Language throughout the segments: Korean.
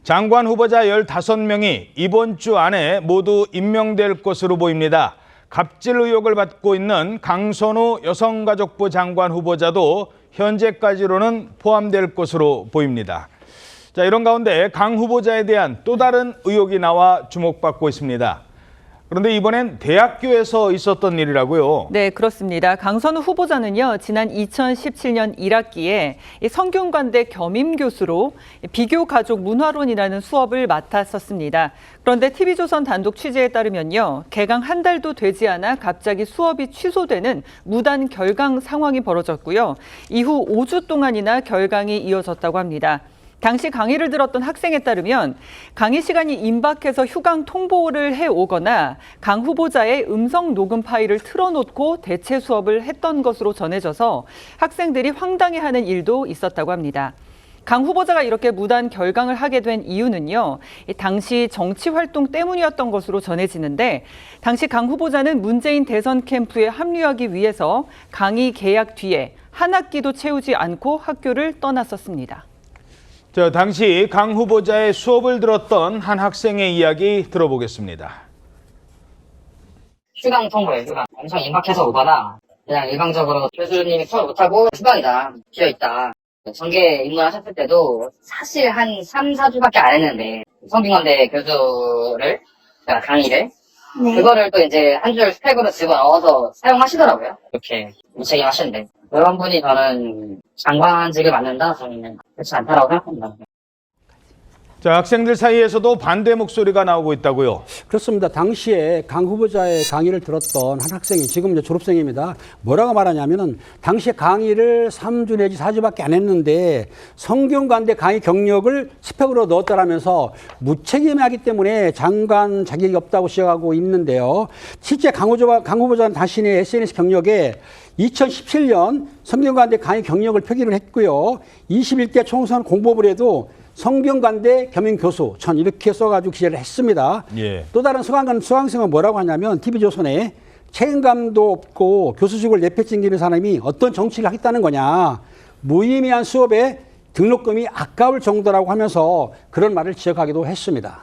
장관 후보자 15명이 이번 주 안에 모두 임명될 것으로 보입니다. 갑질 의혹을 받고 있는 강선우 여성가족부 장관 후보자도 현재까지로는 포함될 것으로 보입니다. 자, 이런 가운데 강 후보자에 대한 또 다른 의혹이 나와 주목받고 있습니다. 그런데 이번엔 대학교에서 있었던 일이라고요? 네, 그렇습니다. 강선우 후보자는요, 지난 2017년 1학기에 성균관대 겸임교수로 비교가족 문화론이라는 수업을 맡았었습니다. 그런데 TV조선 단독 취재에 따르면요, 개강 한 달도 되지 않아 갑자기 수업이 취소되는 무단 결강 상황이 벌어졌고요. 이후 5주 동안이나 결강이 이어졌다고 합니다. 당시 강의를 들었던 학생에 따르면 강의 시간이 임박해서 휴강 통보를 해오거나 강 후보자의 음성 녹음 파일을 틀어놓고 대체 수업을 했던 것으로 전해져서 학생들이 황당해하는 일도 있었다고 합니다. 강 후보자가 이렇게 무단 결강을 하게 된 이유는요, 당시 정치 활동 때문이었던 것으로 전해지는데, 당시 강 후보자는 문재인 대선 캠프에 합류하기 위해서 강의 개학 뒤에 한 학기도 채우지 않고 학교를 떠났었습니다. 당시 강 후보자의 수업을 들었던 한 학생의 이야기 들어보겠습니다. 휴강 통보예요, 휴강. 엄청 임박해서 오거나 그냥 일방적으로 교수님이 수업 못하고 휴강이다, 비어있다. 전개 입문하셨을 때도 사실 한 3, 4주밖에 안 했는데 성균관대 교수를, 그러니까 강의를 그거를 또 이제 한 줄 스펙으로 집어넣어서 사용하시더라고요. 이렇게 무책임하시는데 그런 분이 저는 장관직을 맡는다? 저는 그렇지 않다라고 생각합니다. 자, 학생들 사이에서도 반대 목소리가 나오고 있다고요? 그렇습니다. 당시에 강 후보자의 강의를 들었던 한 학생이 지금 이제 졸업생입니다. 뭐라고 말하냐면은 당시에 강의를 3주 내지 4주밖에 안 했는데 성균관대 강의 경력을 스펙으로 넣었다라면서 무책임하기 때문에 장관 자격이 없다고 시작하고 있는데요. 실제 강 후보자는 자신의 SNS 경력에 2017년 성균관대 강의 경력을 표기를 했고요. 21대 총선 공보물에도 해도 성균관대 겸임교수 전 이렇게 써가지고 기재를 했습니다. 예. 또 다른 수강생은 뭐라고 하냐면 TV조선에 책임감도 없고 교수직을 내팽개치는 사람이 어떤 정치를 하겠다는 거냐. 무의미한 수업에 등록금이 아까울 정도라고 하면서 그런 말을 지적하기도 했습니다.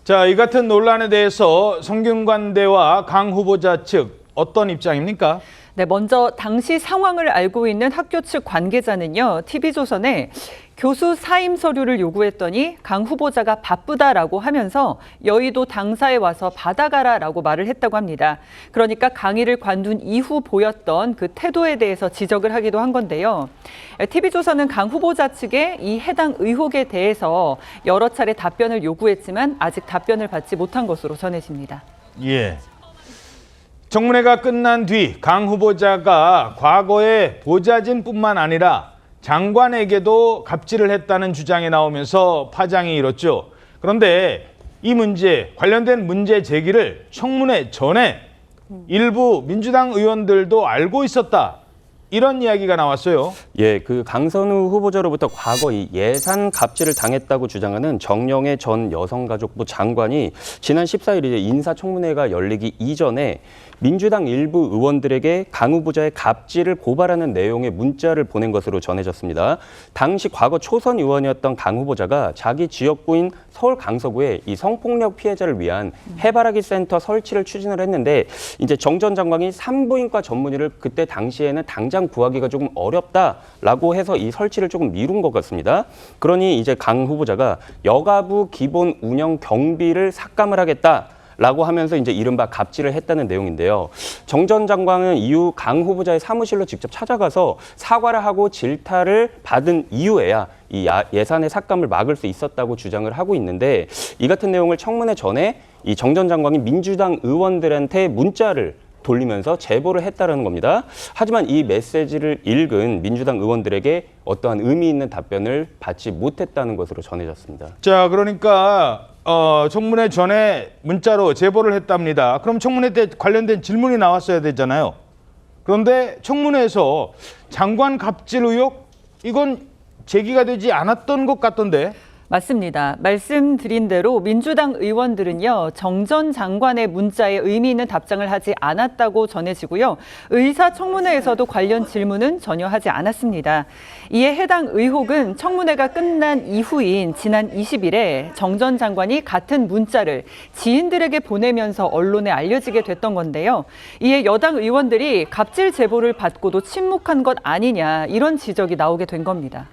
자, 이 같은 논란에 대해서 성균관대와 강 후보자 측 어떤 입장입니까? 네, 먼저 당시 상황을 알고 있는 학교 측 관계자는요, TV조선에 교수 사임 서류를 요구했더니 강 후보자가 바쁘다라고 하면서 여의도 당사에 와서 받아가라라고 말을 했다고 합니다. 그러니까 강의를 관둔 이후 보였던 그 태도에 대해서 지적을 하기도 한 건데요. TV조선은 강 후보자 측의 이 해당 의혹에 대해서 여러 차례 답변을 요구했지만 아직 답변을 받지 못한 것으로 전해집니다. 예. 청문회가 끝난 뒤 강 후보자가 과거에 보좌진뿐만 아니라 장관에게도 갑질을 했다는 주장이 나오면서 파장이 일었죠. 그런데 이 문제, 관련된 문제 제기를 청문회 전에 일부 민주당 의원들도 알고 있었다, 이런 이야기가 나왔어요. 예, 그 강선우 후보자로부터 과거 이 예산 갑질을 당했다고 주장하는 정영애 전 여성가족부 장관이 지난 14일 이제 인사청문회가 열리기 이전에 민주당 일부 의원들에게 강 후보자의 갑질을 고발하는 내용의 문자를 보낸 것으로 전해졌습니다. 당시 과거 초선 의원이었던 강 후보자가 자기 지역구인 서울 강서구에 이 성폭력 피해자를 위한 해바라기 센터 설치를 추진을 했는데 이제 정 전 장관이 산부인과 전문의를 그때 당시에는 당장 구하기가 조금 어렵다라고 해서 이 설치를 조금 미룬 것 같습니다. 그러니 이제 강 후보자가 여가부 기본 운영 경비를 삭감을 하겠다 라고 하면서 이제 이른바 갑질을 했다는 내용인데요. 정 전 장관은 이후 강 후보자의 사무실로 직접 찾아가서 사과를 하고 질타를 받은 이후에야 이 예산의 삭감을 막을 수 있었다고 주장을 하고 있는데, 이 같은 내용을 청문회 전에 이 정 전 장관이 민주당 의원들한테 문자를 돌리면서 제보를 했다는 겁니다. 하지만 이 메시지를 읽은 민주당 의원들에게 어떠한 의미 있는 답변을 받지 못했다는 것으로 전해졌습니다. 자, 그러니까 청문회 전에 문자로 제보를 했답니다. 그럼 청문회 때 관련된 질문이 나왔어야 되잖아요. 그런데 청문회에서 장관 갑질 의혹, 이건 제기가 되지 않았던 것 같던데. 맞습니다. 말씀드린 대로 민주당 의원들은요, 정 전 장관의 문자에 의미 있는 답장을 하지 않았다고 전해지고요. 의사청문회에서도 관련 질문은 전혀 하지 않았습니다. 이에 해당 의혹은 청문회가 끝난 이후인 지난 20일에 정 전 장관이 같은 문자를 지인들에게 보내면서 언론에 알려지게 됐던 건데요. 이에 여당 의원들이 갑질 제보를 받고도 침묵한 것 아니냐, 이런 지적이 나오게 된 겁니다.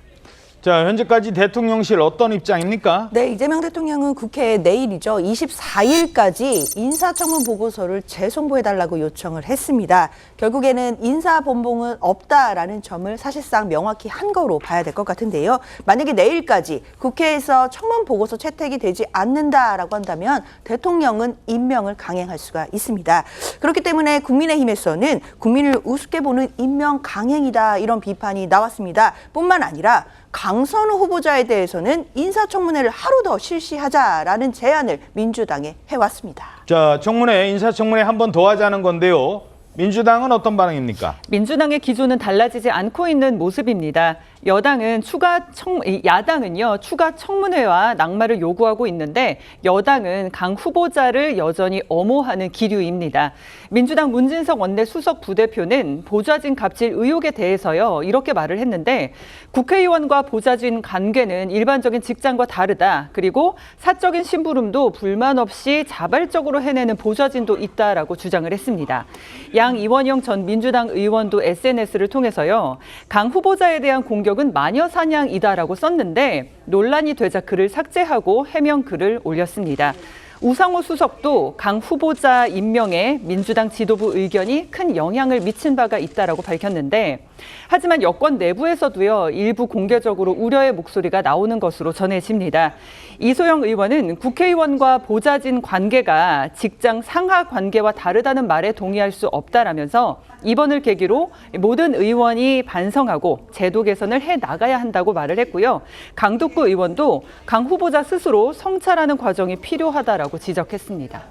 자, 현재까지 대통령실 어떤 입장입니까? 네, 이재명 대통령은 국회에 내일이죠. 24일까지 인사청문 보고서를 재송부해달라고 요청을 했습니다. 결국에는 인사본봉은 없다라는 점을 사실상 명확히 한 거로 봐야 될 것 같은데요. 만약에 내일까지 국회에서 청문 보고서 채택이 되지 않는다라고 한다면 대통령은 임명을 강행할 수가 있습니다. 그렇기 때문에 국민의힘에서는 국민을 우습게 보는 임명 강행이다, 이런 비판이 나왔습니다. 뿐만 아니라 강선우 후보자에 대해서는 인사청문회를 하루 더 실시하자라는 제안을 민주당에 해왔습니다. 자, 인사청문회 한 번 더 하자는 건데요. 민주당은 어떤 반응입니까? 민주당의 기조는 달라지지 않고 있는 모습입니다. 야당은요, 추가 청문회와 낙마를 요구하고 있는데 여당은 강 후보자를 여전히 엄호하는 기류입니다. 민주당 문진석 원내수석 부대표는 보좌진 갑질 의혹에 대해서요, 이렇게 말을 했는데 국회의원과 보좌진 관계는 일반적인 직장과 다르다. 그리고 사적인 심부름도 불만 없이 자발적으로 해내는 보좌진도 있다라고 주장을 했습니다. 이원영 전 민주당 의원도 SNS를 통해서요, 강 후보자에 대한 공격은 마녀 사냥이다라고 썼는데 논란이 되자 글을 삭제하고 해명 글을 올렸습니다. 우상호 수석도 강 후보자 임명에 민주당 지도부 의견이 큰 영향을 미친 바가 있다라고 밝혔는데, 하지만 여권 내부에서도요, 일부 공개적으로 우려의 목소리가 나오는 것으로 전해집니다. 이소영 의원은 국회의원과 보좌진 관계가 직장 상하 관계와 다르다는 말에 동의할 수 없다라면서 이번을 계기로 모든 의원이 반성하고 제도 개선을 해 나가야 한다고 말을 했고요. 강덕구 의원도 강 후보자 스스로 성찰하는 과정이 필요하다라고 지적했습니다.